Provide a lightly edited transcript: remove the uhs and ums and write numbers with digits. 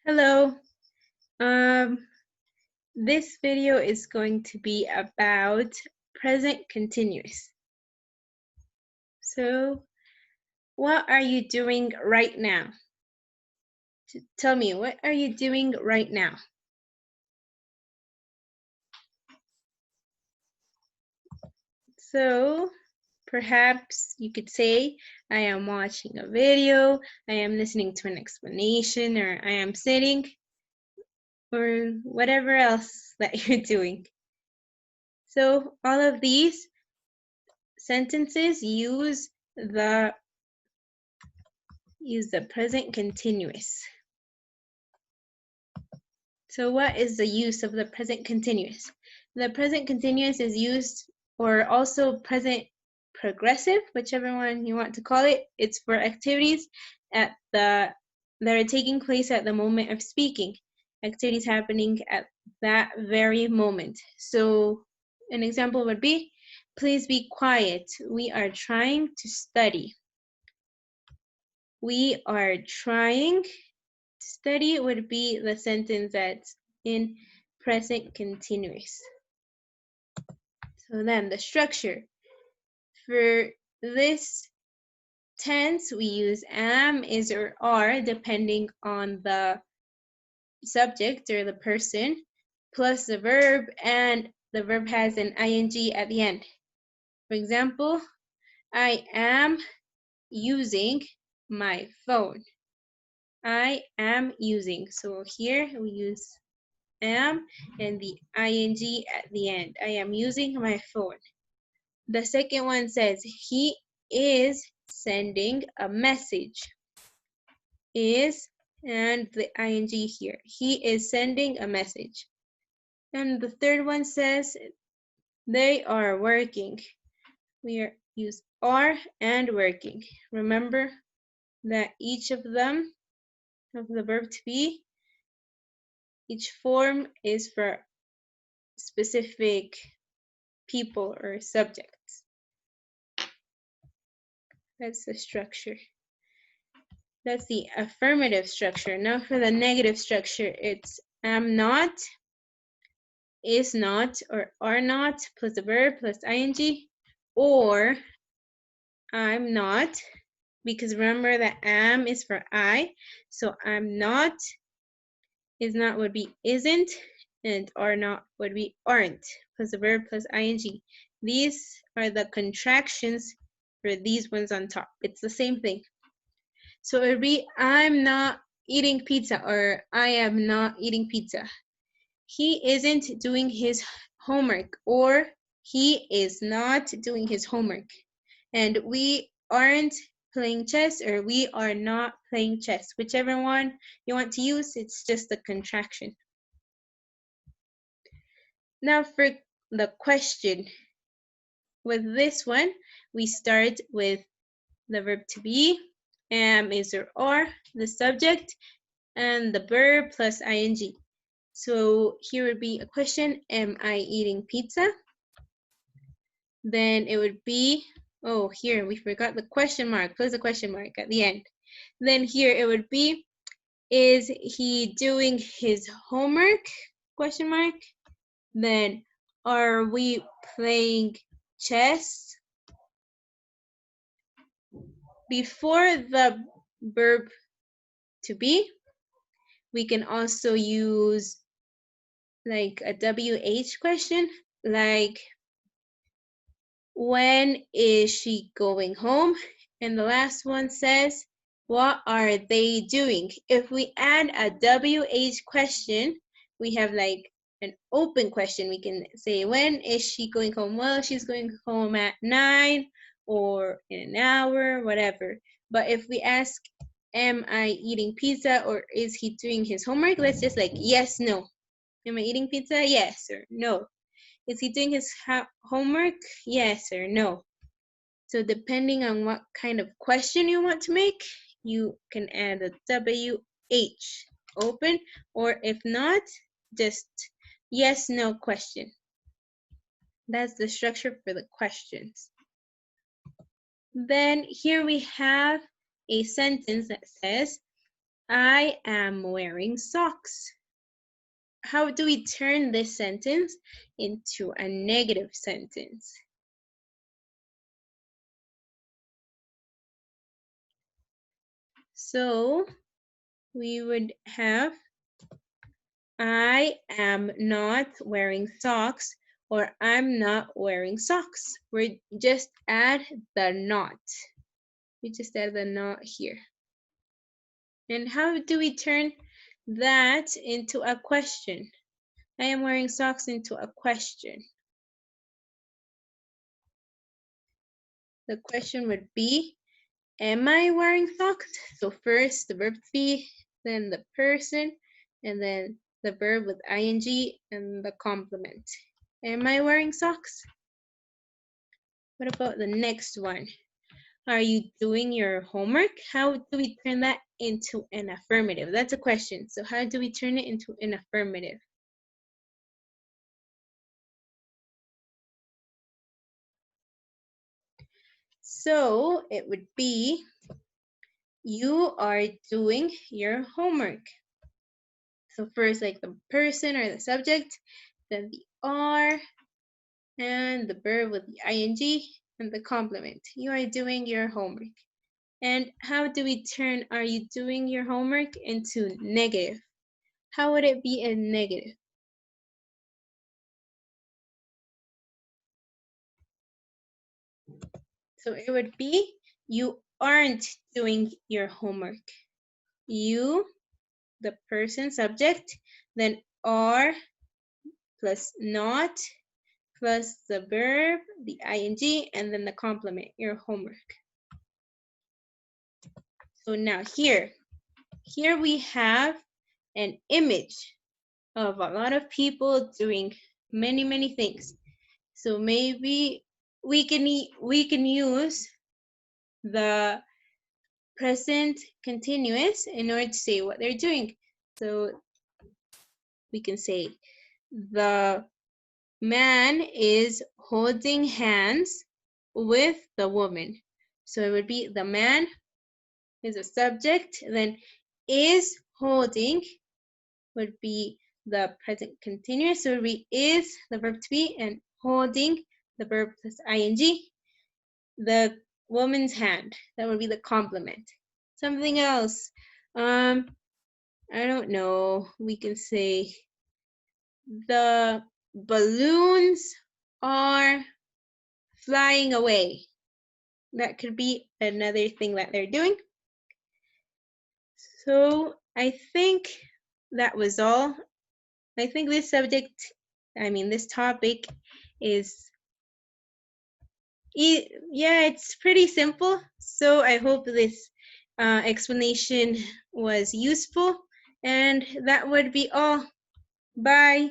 Hello. Um, this video is going to be about present continuous. So, what are you doing right now? Tell me, what are you doing right now? So, perhaps you could say, I am watching a video, I am listening to an explanation, or I am sitting, or whatever else that you're doing. So, all of these sentences use the present continuous. So what is the use of the present continuous? The present continuous is used, or also present progressive, whichever one you want to call it. It's for activities that are taking place at the moment of speaking. Activities happening at that very moment. So an example would be, please be quiet. We are trying to study. We are trying to study would be the sentence that's in present continuous. So then the structure. For this tense, we use am, is, or are, depending on the subject or the person, plus the verb, and the verb has an ing at the end. For example, I am using my phone. I am using. So here we use am and the ing at the end. I am using my phone. The second one says he is sending a message. Is and the ing here. He is sending a message. And the third one says they are working. We use are and working. Remember that each of them, of the verb to be, each form is for specific people or subjects. That's the structure. That's the affirmative structure. Now for the negative structure, it's am not, is not, or are not, plus the verb, plus ing, or I'm not, because remember that am is for I, so I'm not, is not would be isn't, and are not would be aren't, plus the verb, plus ing. These are the contractions for these ones on top. It's the same thing. So it would be, I'm not eating pizza, or I am not eating pizza. He isn't doing his homework, or he is not doing his homework. And we aren't playing chess, or we are not playing chess. Whichever one you want to use, it's just a contraction. Now for the question. With this one, we start with the verb to be, am, is, or are, the subject, and the verb plus ing. So here would be a question, am I eating pizza? Then it would be, oh, here we forgot the question mark, plus the question mark at the end. Then here it would be, is he doing his homework? Question mark. Then are we playing chess? Before the verb to be, we can also use like a WH question, like when is she going home? And the last one says, what are they doing? If we add a WH question, we have like an open question. We can say, when is she going home? Well, she's going home at 9 or in an hour, whatever. But if we ask, am I eating pizza, or is he doing his homework? Let's just like, yes, no. Am I eating pizza? Yes or no. Is he doing his homework? Yes or no. So depending on what kind of question you want to make, you can add a WH, open, or if not, just yes, no question. That's the structure for the questions. Then here we have a sentence that says, I am wearing socks. How do we turn this sentence into a negative sentence? So we would have I am not wearing socks, or I'm not wearing socks. We just add the not. We just add the not here. And how do we turn that into a question? I am wearing socks into a question. The question would be, am I wearing socks? So first the verb to be, then the person, and then the verb with ing and the complement. Am I wearing socks? What about the next one? Are you doing your homework? How do we turn that into an affirmative? That's a question. So how do we turn it into an affirmative? So it would be, you are doing your homework. So first, like the person or the subject, then the are, and the verb with the ing, and the complement. You are doing your homework. And how do we turn are you doing your homework into negative? How would it be a negative? So it would be, you aren't doing your homework. You, the person subject, then are plus not plus the verb, the ing, and then the complement, your homework. So now here we have an image of a lot of people doing many things. So maybe we can use the present continuous in order to say what they're doing. So we can say the man is holding hands with the woman. So it would be the man is a subject, then is holding would be the present continuous. So it would be is the verb to be, and holding the verb plus ing. The woman's hand, that would be the complement. Something else. I don't know. We can say the balloons are flying away. That could be another thing that they're doing. So I think that was all. I think this this topic is, yeah, it's pretty simple. So I hope this explanation was useful. And that would be all. Bye.